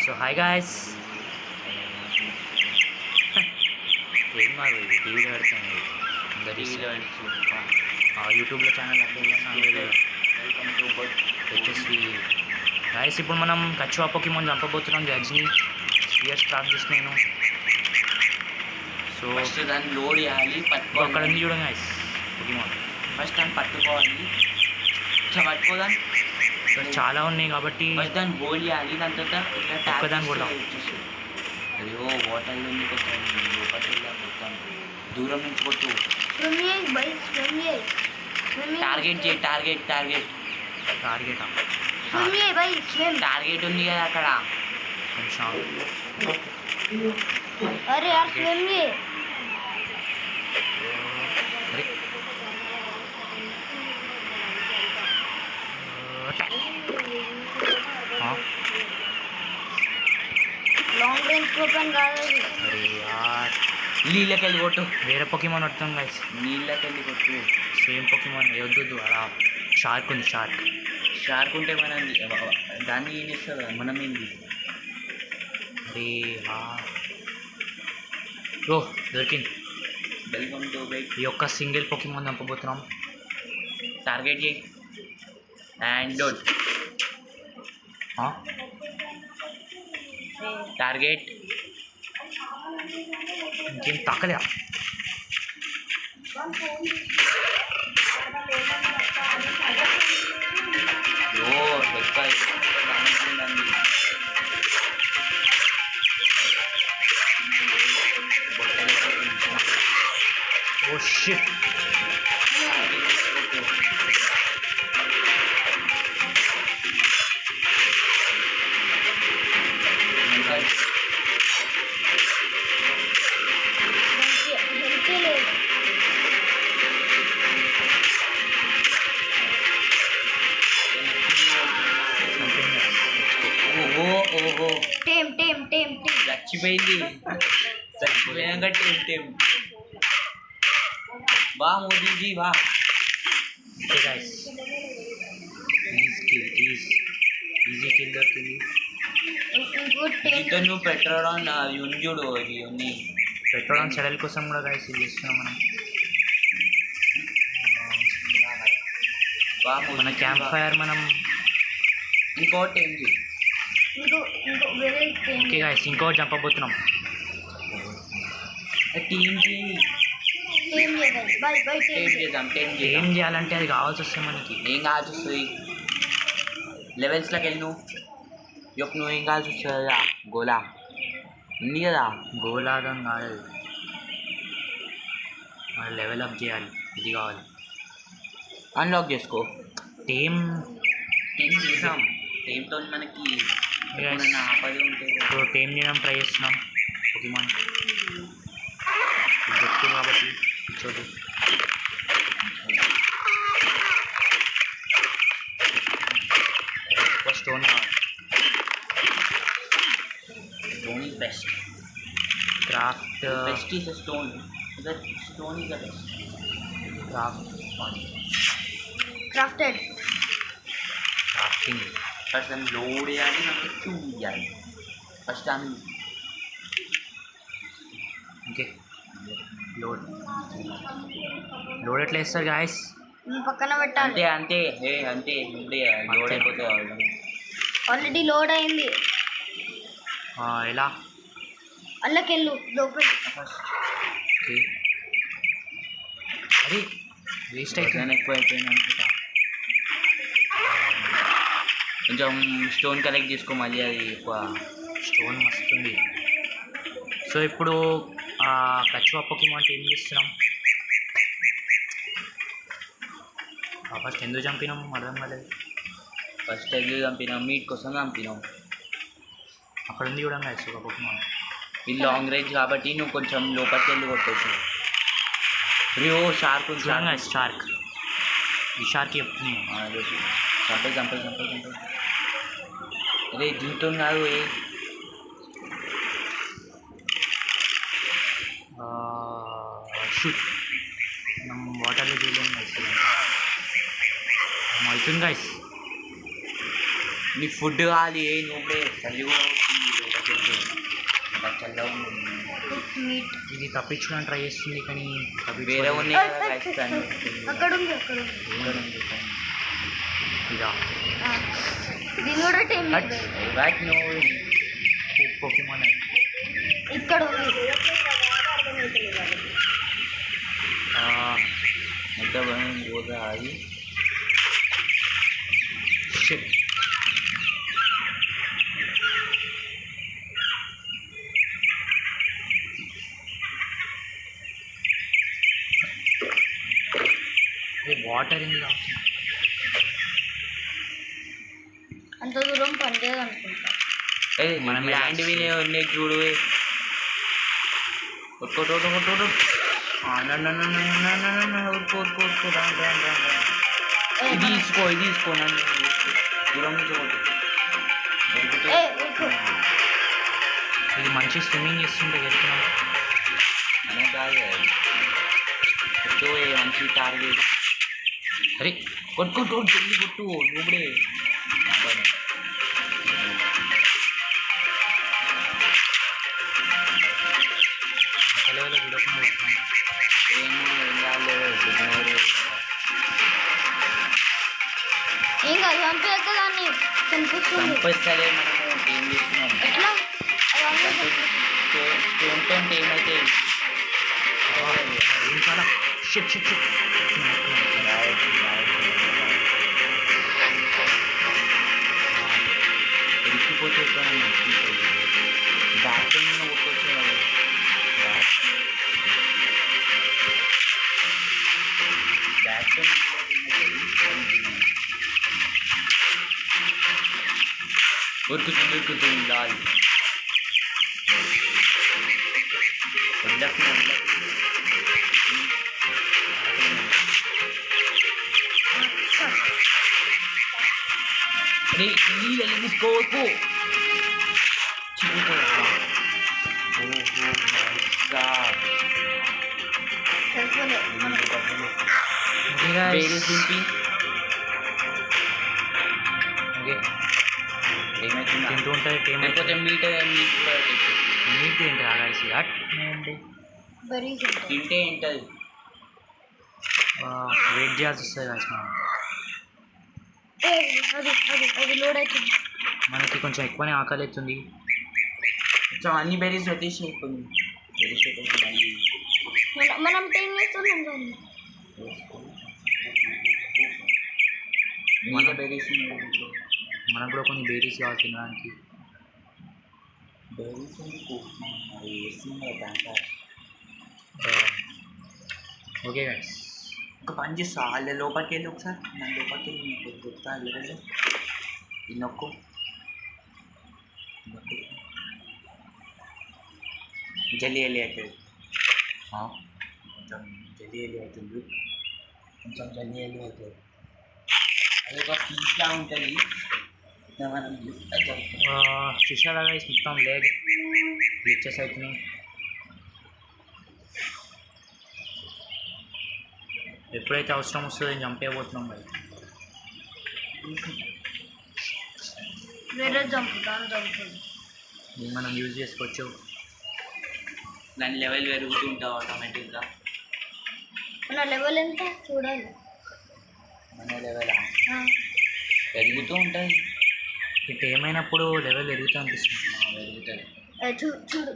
So hi guys. ఏం కాదు, ఇది టీవీలో పెడుతుంది. యూట్యూబ్లో ఛానల్ అప్లోడ్ వచ్చేసి గాయస్. ఇప్పుడు మనం కచ్చువా పోకీమాన్ చంపబోతున్నాం. జడ్జ్ని స్పియర్స్ క్రాఫ్ట్ చేసి నేను. సో ఫస్ట్ దాన్ని లోడ్ చేయాలి, పట్టుకోవాలి. అక్కడ ఉంది చూడండి గాయస్ పోకీమాన్. ఫస్ట్ దాన్ని పట్టుకోవాలి, ఇట్లా పట్టుకోదాన్ని. చాలా ఉన్నాయి కాబట్టి ఫస్ట్ దాన్ని హోల్డ్ చేయాలి. దాని తర్వాత ఇట్లా ఒక్కదాన్ని కూడా అయ్యో వాటర్ నుండి కొట్టాను, లోపలికి కొట్టాను, దూరం నుంచి కొట్టు. టార్గెట్ చేయి, టార్గెట్ టార్గెట్ టార్గెట్ టార్గెట్ ఉంది కదా అక్కడ. अरे यार स्वयं ये लॉन्ग रेंज ओपन కాదు. అరే యార్, నీళ్ళకి వెళ్ళి కొట్టు. వేరే పోకీమాన్ వస్తాం గైస్. నీళ్ళకి వెళ్ళి కొట్టు. సేమ్ పోకీమాన్ వద్దు. అలా షార్క్ ఉంది. షార్క్ ఉంటే మనం దాన్ని ఏం చేస్తారు, మనం ఏంది. అరే ఓ దొరికింది. Welcome to bike. ఈ యొక్క సింగిల్ పోకీమాన్ చంపబోతున్నాం. టార్గెట్ చేయి అండ్ లోడ్. టార్గెట్ ఇంకేం తాకలే. ఓ ఎక్కువ ఓ షిట్. ఓహో టీమ్ చచ్చిపోయింది. చచ్చిపోయాక టీమ్ బా మోదీజీ బా. ఓకే గైస్, ఈజీ కిల్ దొరికింది. దీంతో నువ్వు పెట్రోల్ చూడు, ఇది ఉంది పెట్రోల్ సెడల్ కోసం కూడా గైస్ ఇది చేస్తున్నాం మనం. బా మన క్యాంప్ ఫైర్ మనం ఇంకోటి ఏంటి. ఓకే గైస్, ఇంకోటి చంపబోతున్నాం. టీమ్ చేద్దాం. ఏం చేయాలంటే అది కావాల్సి వస్తుంది మనకి. ఏం కావాల్సి వస్తుంది, లెవెల్స్లోకి వెళ్ళి నువ్వు ఏం కావాల్సి వస్తుంది కదా. గోలా ఉంది కదా. గోలాగం కాదు, మనం లెవెల్ అప్ చేయాలి. ఇది కావాలి. అన్లాక్ చేసుకో. టీమ్ చేసాం. టీంతో మనకి ఆపద ఉంటే ఇప్పుడు టీమ్ చేయడం ట్రై చేస్తున్నాం. పోకీమాన్ చెప్తుంది కాబట్టి చోటు stone stone is best. Craft best is a stone. Stone is the best. Crafted crafting. First దాన్ని లోడ్ చేయాలి, నాకు చూపించాలి. ఫస్ట్ దాన్ని ఓకే లోడ్ ఎట్లా వేస్తారు గాయస్? పక్కన పెట్టాలి. అంతే అంతే ఇప్పుడే లోడ్ అయిపోతే ఆల్రెడీ లోడ్ అయింది. ఎలా? అల్లకెళ్ళు లోపల. ఓకే, అది వేస్ట్ అయిపోయింది. ఎక్కువ అయిపోయింది అనుకుంటా. కొంచెం స్టోన్ కలెక్ట్ చేసుకో మళ్ళీ. అది ఎక్కువ స్టోన్ మస్తుంది. సో ఇప్పుడు కచ్చువా పోకీమాన్ ఏం చేస్తున్నాం? ఫస్ట్ ఎందుకు చంపినాం అర్థం కాలేదు. ఫస్ట్ ఎందుకు చంపినాం? మీట్ కోసం చంపినాం. అక్కడ ఉంది కూడా కచ్చువా పోకీమాన్. ఇది లాంగ్ రేంజ్ కాబట్టి నువ్వు కొంచెం లోపలికి వెళ్ళి కొట్టవచ్చు. రియో షార్క్ చూడంగా షార్క్. ఈ షార్క్ చెప్తుంది చంపే అరే దీంతో కాదు. షూట్. మనం వాటర్లో చూడలేము గైస్. అవుతుంది గైస్. నీ ఫుడ్ కాదు ఏ నువ్వే చల్లి కూడా వచ్చింది లోపలికి చల్లగా ఉంది మీట్ ఇది తప్పించుకోవడానికి ట్రై చేస్తుంది కానీ వేరే ఉన్నాయి కదా guys, దాన్ని అక్కడ ఉంది అక్కడ ఉంది ఇదా ఆ. దీని కూడా టైం Right, no. పోకిమాన్ ఇక్కడ ఉంది ఎంత భయం పోతా అది షిట్ వాటర్ ఏంది అంత దూరం పనిచేయదు అనుకుంటా మనం ల్యాండ్ వినే ఉన్నాయి చూడు కొట్టుకోటు ఇది తీసుకో నన్ను దూరం నుంచి కొట్టు ఏ ఊరుకో. ఇది మంచి స్విమ్మింగ్ చేస్తుంటే వెళ్తున్నాం అనే కాదు కొట్టు మంచి టార్గెట్ అరే కొట్టు చెల్లి కొట్టు నువ్వుడే లెవెల్లో చూడకుండా వెళ్తున్నాం ఏం కాదు ఏం కాదు చంపేయక దాన్ని కనిపిస్తుంది చంపేస్తలే మనము ఏం చేస్తున్నాం ఎట్లా అవన్నీ చంపేస్తుంది. స్టోన్తో ఏమైతే ఏం చాలా షిట్ ఎరికిపోతే బ్యాక్ పెయిన్ కొట్టవచ్చు బ్యాక్ పెయిన్ ఉరుకుతుంది లాల్ అరే నీళ్ళు తీసుకోకు చిక్కుతా సరిపోలే. వేరే సింపి ఓకే ఏమైతుందా తింటూ ఉంటుంది లేకపోతే మీట్ కూడా నీట్ ఏంటి ఆగాల్సి అండి బెర్రీస్ ఉంటాయి. తింటే ఏంటది వెయిట్ చేయాల్సి వస్తుంది కాసి మనం ఏ, అది లోడ్ అవుతుంది. మనకి కొంచెం ఎక్కువనే ఆకలి అవుతుంది కొంచెం అన్ని బెర్రీస్ పెట్టేసి అయిపోయింది బెర్రీస్ పెట్టేసి మళ్ళీ మనం టైం వేస్తున్నాం కానీ మీద బెర్రీస్ మనకు కూడా కొన్ని బేరీస్ కావాలి తినడానికి బెర్రీస్ అది వేస్తుంది కదా ఓకే గైస్ ఒక పని చేస్తా వాళ్ళ లోపలికి వెళ్ళి ఒకసారి మన లోపలికి వెళ్ళి నీకు దొరుకుతా వెళ్ళలేదు ఈ నొక్కు జల్లి వెళ్ళి అవుతుంది కొంచెం జల్లి వెళ్ళి అవుతుంది కొంచెం జల్లి వెళ్ళి అవుతుంది అది ఒక పీస్లా ఉంటుంది మనం చూసారా గైస్ మొత్తం లేగ్ గ్లిచెస్ అవుతున్నాయి ఎప్పుడైతే అవసరం వస్తుందో నేను చంపేయబోతున్నాం మరి వేరే జంపు దాని జంపుతుంది. దీన్ని మనం యూజ్ చేసుకోవచ్చు దాని లెవెల్ పెరుగుతూ ఉంటావు ఆటోమేటిక్గా మన లెవెల్ ఎంత చూడాలి. మన లెవెల్ ఆ, పెరుగుతూ ఉంటుంది ఇటు ఏమైనప్పుడు లెవెల్ పెరుగుతూ అనిపిస్తుంది పెరుగుతుంది చూడు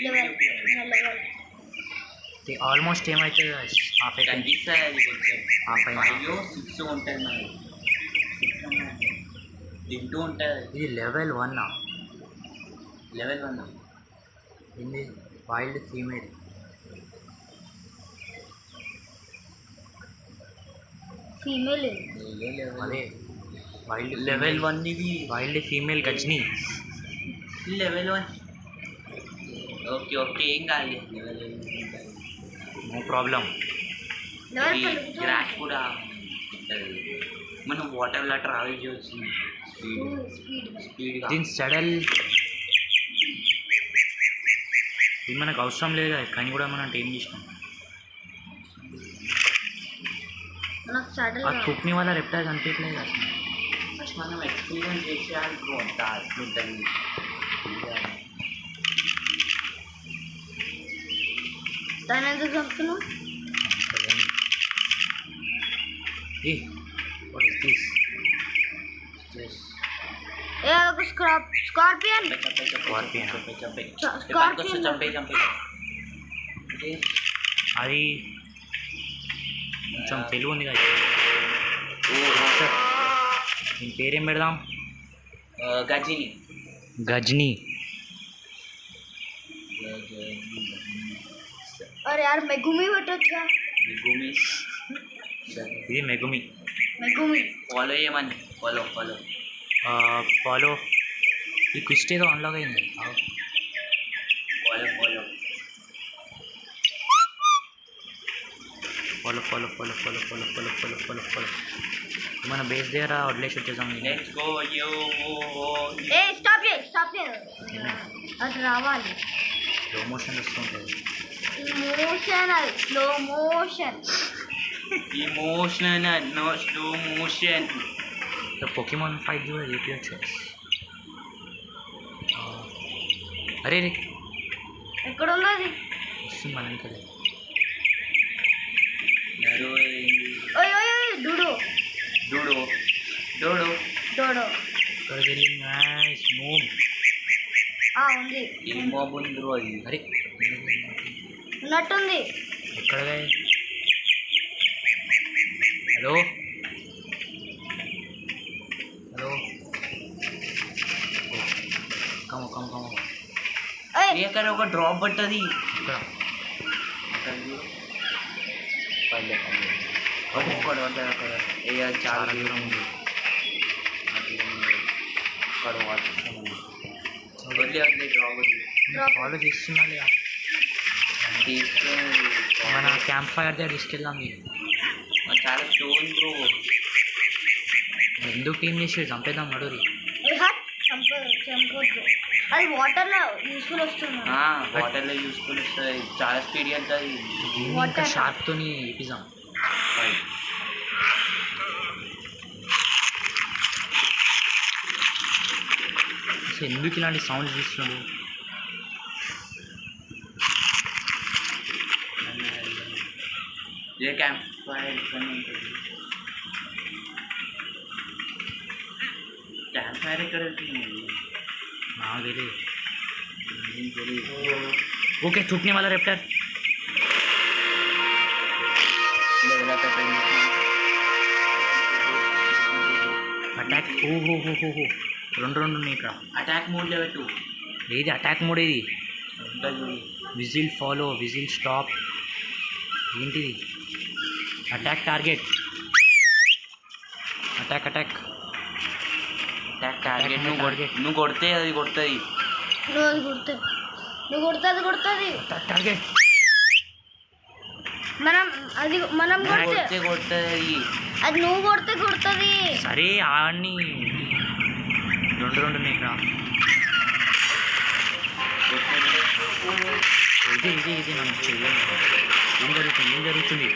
లెవెల్ మన లెవెల్ ఆల్మోస్ట్ ఏమైతుంది హాఫ్ అయిపోయింది కనిపిస్తుంది అది కొంచెం హాఫ్ అయింది 5 or 6 ఉంటుంది మనది 6 తింటూ ఉంటుంది ఇది లెవెల్ 1 లెవెల్ 1 ఇది వైల్డ్ ఫీమేల్ ఫీమేల్ అదే వైల్డ్ లెవెల్ 1 ఇది wild female Ghazni level 1 okay ఏం కాదు లెవెల్ నో ప్రాబ్లం లెవెల్ ఇది పెరుగుతుంది. గ్రాస్ కూడా ఉంటుంది మనం వాటర్లో ట్రావెల్ చేయవచ్చు స్పీడ్గా దీని సడల్ ఇది మనకు అవసరం లేదు కదా కానీ కూడా మనం ఏం చేసినాం మనకు సడల్ ఆ తుక్ని వల్ల రెప్టైల్ కనిపించలేదు అసలు మనం ఎక్స్పీరియన్స్ చేసేయాలి బ్రో, అంత అట్లుంటుంది. దాని ఎందుకు చంపుతున్నావు? ఏ వాట్ ఇస్ దిస్? ఏ అదొక స్కార్పియన్. స్కార్పియన్. చంపే అది కొంచెం తెలివి ఉంది కదా. దీని పేరేం పెడదాం? గజిని. గజ్ని. అరే యార్ మెగుమి పెట్టొచ్చుగా. ఇది మెగుమి. మెగుమి ఫాలో చేయమని. Follow follow. ఈ క్విస్ట్ ఏదో అన్లాక్ అయింది. ఫాలో మన బేస్ దగ్గర వదిలేసి వచ్చేసాం. లెట్స్ గో యో. ఏ స్టాప్ చేయ. అది రావాలి. స్లో మోషన్ వస్తుంటుంది. మోషన్ అది slow motion. Emotion no slow motion. Pokemon fight కూడా ఏపీఎస్. అరే రే ఎక్కడ ఉంది అది? వస్తుంది మన ఇంకలే. ఓయ్ ఓయ్ ఓయ్ డూడో. డోడో ఇక్కడికి వెళ్ళి నైస్ మూవ్. ఉంది. ఈ మోబ్ ఉంది బ్రో అది. అరే ఉన్నట్టుంది. ఎక్కడ? హలో కమ ఏయ్ ఎక్కడ ఒక డ్రాప్ పట్టది. ఇక్కడ అక్కడ చాలా దూరం ఉంది. ఫాలో చేస్తున్నాలే. మన క్యాంప్ ఫైర్ దగ్గర తీసుకెళ్దాం. చాలా స్టోన్ బ్రో. ఎందుకు టీం చేసి చంపేద్దాం నడురి. చంపొద్దు. అది వాటర్లో యూస్ఫుల్ వస్తుంది. వాటర్లో యూస్ఫుల్ వస్తుంది. చాలా స్పీడ్ వెళ్తుంది. ఇంకా షార్ప్తోని ఇప్పిద్దాం. అసలు ఎందుకు ఇలాంటి సౌండ్స్ తీస్తున్నాడు? ఏ క్యాంప్ ఫైర్ ఉంటుంది. క్యాంప్ ఫైర్ ఎక్కడ వెళ్తుంది? నాకు తెలియదు. ఓకే చుట్నీ వాళ్ళ రెప్టర్. అటాక్. ఓహో రెండు ఉన్నాయి ఇక్కడ. అటాక్ మోడ్లో పెట్టు. ఏది అటాక్ మోడ్? ఏది? Whistle follow, whistle stop. ఏంటిది? Attack target. Attack target. నువ్వు కొడితే అది కొడుతుంది. నువ్వు కొడితే అది కొడుతుంది. టార్గెట్. మనం కొడితే కొడుతుంది. అది నువ్వు కొడితే కొడుతుంది. సరే ఆడిని. రెండు ఉన్నాయి ఇక్కడ. ఇది నన్ను చెయ్యండి. ఏం జరుగుతుంది?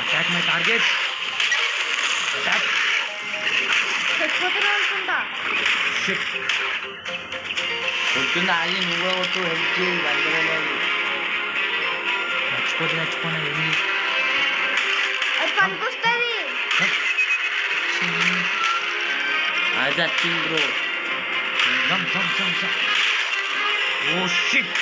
Attack my target. అటాక్. చచ్చిపోతున్నా అనుకుంటా. కొడుతుంది. అది నువ్వు కూడా కొట్టు. హెల్ప్ చేయి. చచ్చిపోతే ఏంది? అది పనికొస్తుంది. అది వచ్చింది బ్రో. Oh shit.